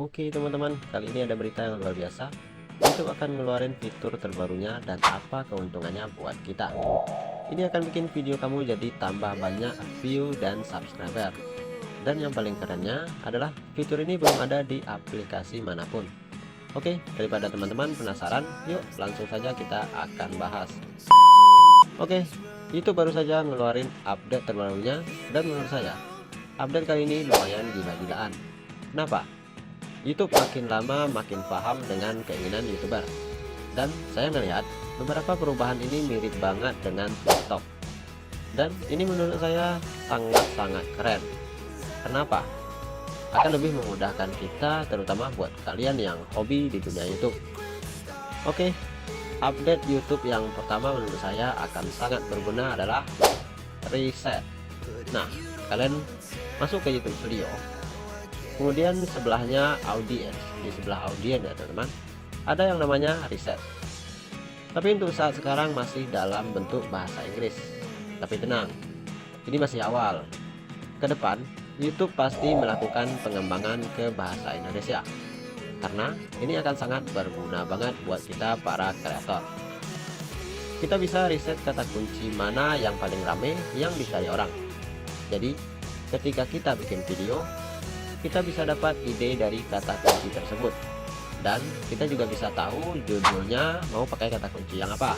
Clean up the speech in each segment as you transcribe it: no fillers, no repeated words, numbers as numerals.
Oke teman-teman, kali ini ada berita yang luar biasa. YouTube akan ngeluarin fitur terbarunya dan apa keuntungannya buat kita. Ini akan bikin video kamu jadi tambah banyak view dan subscriber. Dan yang paling kerennya adalah fitur ini belum ada di aplikasi manapun. Oke, daripada teman-teman penasaran, yuk langsung saja kita akan bahas. Oke, YouTube baru saja ngeluarin update terbarunya dan menurut saya update kali ini lumayan gila-gilaan. Kenapa? YouTube makin lama makin paham dengan keinginan YouTuber. Dan saya melihat beberapa perubahan ini mirip banget dengan TikTok. Dan ini menurut saya sangat-sangat keren. Kenapa? Akan lebih memudahkan kita, terutama buat kalian yang hobi di dunia YouTube. Oke, update YouTube yang pertama menurut saya akan sangat berguna adalah reset. Nah, kalian masuk ke YouTube Studio. Kemudian sebelahnya audience, di sebelah audience ya teman-teman, ada yang namanya reset. Tapi untuk saat sekarang masih dalam bentuk bahasa Inggris. Tapi tenang, ini masih awal. Ke depan, YouTube pasti melakukan pengembangan ke bahasa Indonesia. Karena ini akan sangat berguna banget buat kita para kreator. Kita bisa riset kata kunci mana yang paling rame yang dicari orang. Jadi, ketika kita bikin video, kita bisa dapat ide dari kata kunci tersebut, dan kita juga bisa tahu judulnya mau pakai kata kunci yang apa,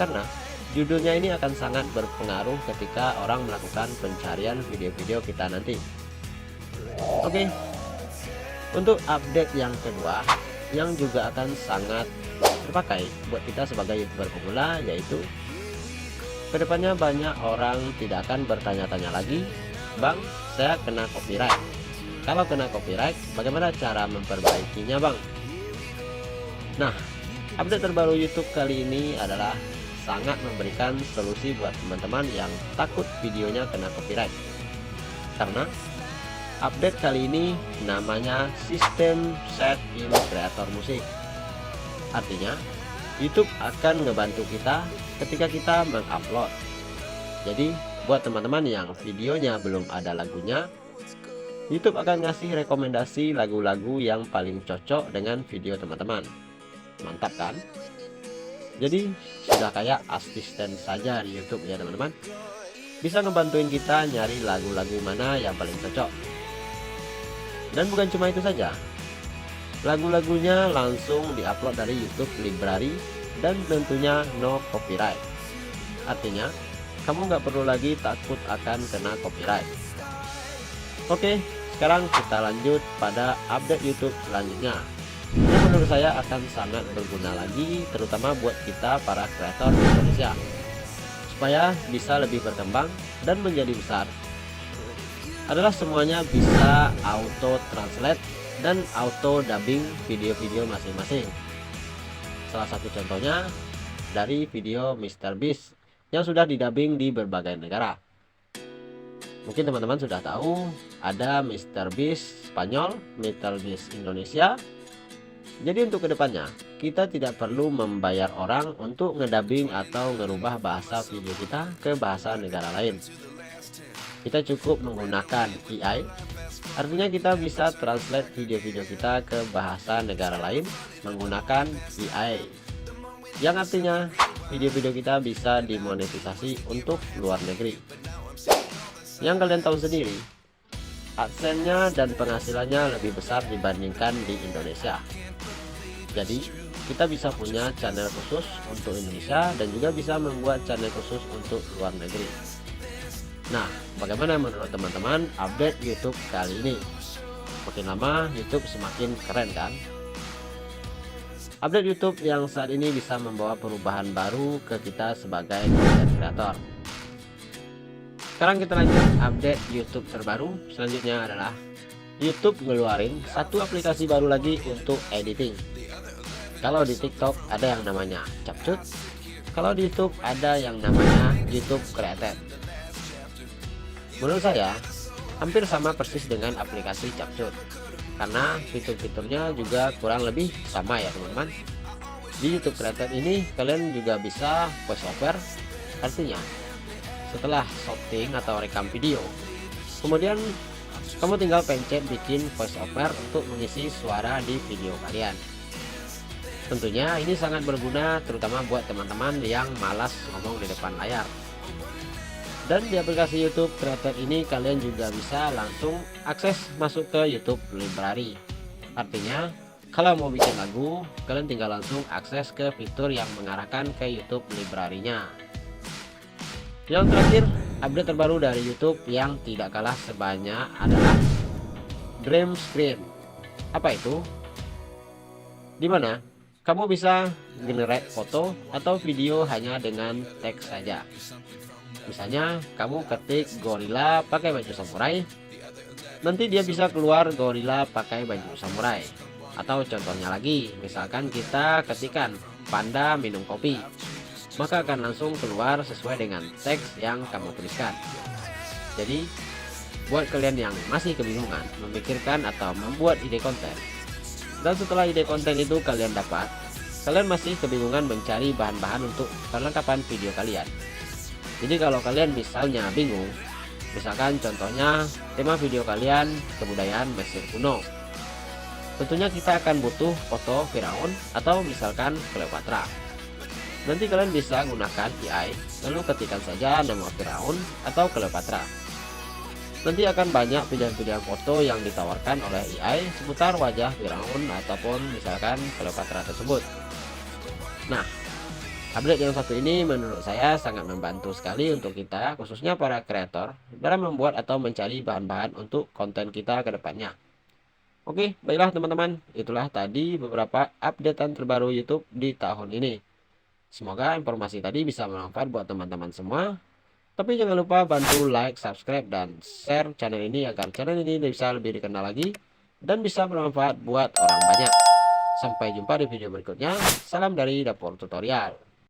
karena judulnya ini akan sangat berpengaruh ketika orang melakukan pencarian video-video kita nanti. Oke, untuk update yang kedua yang juga akan sangat terpakai buat kita sebagai YouTuber pemula, yaitu kedepannya banyak orang tidak akan bertanya-tanya lagi, "Bang, saya kena copyright. Kalau kena copyright, bagaimana cara memperbaikinya, Bang?" Nah, update terbaru YouTube kali ini adalah sangat memberikan solusi buat teman-teman yang takut videonya kena copyright. Karena update kali ini namanya sistem set in creator musik. Artinya, YouTube akan ngebantu kita ketika kita mengupload. Jadi, buat teman-teman yang videonya belum ada lagunya, YouTube akan ngasih rekomendasi lagu-lagu yang paling cocok dengan video teman-teman. Mantap kan? Jadi sudah kayak asisten saja di YouTube ya teman-teman. Bisa ngebantuin kita nyari lagu-lagu mana yang paling cocok. Dan bukan cuma itu saja, lagu-lagunya langsung diupload dari YouTube Library dan tentunya no copyright. Artinya kamu nggak perlu lagi takut akan kena copyright. Oke, sekarang kita lanjut pada update YouTube selanjutnya, yang menurut saya akan sangat berguna lagi, terutama buat kita para kreator di Indonesia, supaya bisa lebih berkembang dan menjadi besar. Adalah semuanya bisa auto translate dan auto dubbing video-video masing-masing. Salah satu contohnya dari video MrBeast yang sudah didubbing di berbagai negara. Mungkin teman-teman sudah tahu ada MrBeast Spanyol, MrBeast Indonesia. Jadi untuk kedepannya kita tidak perlu membayar orang untuk ngedubbing atau ngerubah bahasa video kita ke bahasa negara lain. Kita cukup menggunakan AI. Artinya kita bisa translate video-video kita ke bahasa negara lain menggunakan AI. Yang artinya video-video kita bisa dimonetisasi untuk luar negeri. Yang kalian tahu sendiri, AdSense-nya dan penghasilannya lebih besar dibandingkan di Indonesia. Jadi kita bisa punya channel khusus untuk Indonesia dan juga bisa membuat channel khusus untuk luar negeri. Nah, bagaimana menurut teman-teman update YouTube kali ini? Makin lama YouTube semakin keren kan? Update YouTube yang saat ini bisa membawa perubahan baru ke kita sebagai content creator. Sekarang kita lanjut update YouTube terbaru. Selanjutnya adalah YouTube ngeluarin satu aplikasi baru lagi untuk editing. Kalau di TikTok ada yang namanya Capcut, kalau di YouTube ada yang namanya YouTube Creator. Menurut saya hampir sama persis dengan aplikasi Capcut, karena fitur-fiturnya juga kurang lebih sama ya teman-teman. Di YouTube Creator ini kalian juga bisa voiceover, artinya setelah shooting atau rekam video, kemudian Kamu tinggal pencet bikin voiceover untuk mengisi suara di video kalian. Tentunya ini sangat berguna terutama buat teman-teman yang malas ngomong di depan layar. Dan di aplikasi YouTube Creator ini kalian juga bisa langsung akses masuk ke YouTube Library. Artinya kalau mau bikin lagu, kalian tinggal langsung akses ke fitur yang mengarahkan ke YouTube Library-nya. Yang terakhir, update terbaru dari YouTube yang tidak kalah sebanyak adalah Dream Screen. Apa itu? Dimana kamu bisa generate foto atau video hanya dengan teks saja. Misalnya kamu ketik gorila pakai baju samurai, nanti dia bisa keluar gorila pakai baju samurai. Atau contohnya lagi, misalkan kita ketikkan panda minum kopi, maka akan langsung keluar sesuai dengan teks yang kamu tuliskan. Jadi buat kalian yang masih kebingungan memikirkan atau membuat ide konten, dan setelah ide konten itu kalian dapat, kalian masih kebingungan mencari bahan-bahan untuk perlengkapan video kalian. Jadi kalau kalian misalnya bingung, misalkan contohnya tema video kalian kebudayaan Mesir kuno, tentunya kita akan butuh foto Firaun atau misalkan Cleopatra. Nanti kalian bisa gunakan AI, lalu ketikkan saja nama Firaun atau Cleopatra. Nanti akan banyak pilihan-pilihan foto yang ditawarkan oleh AI seputar wajah Firaun ataupun misalkan Cleopatra tersebut. Nah, update yang satu ini menurut saya sangat membantu sekali untuk kita, khususnya para kreator, dalam membuat atau mencari bahan-bahan untuk konten kita ke depannya. Oke, baiklah teman-teman, itulah tadi beberapa updatean terbaru YouTube di tahun ini. Semoga informasi tadi bisa bermanfaat buat teman-teman semua. Tapi jangan lupa bantu like, subscribe, dan share channel ini agar channel ini bisa lebih dikenal lagi dan bisa bermanfaat buat orang banyak. Sampai jumpa di video berikutnya. Salam dari Dapur Tutorial.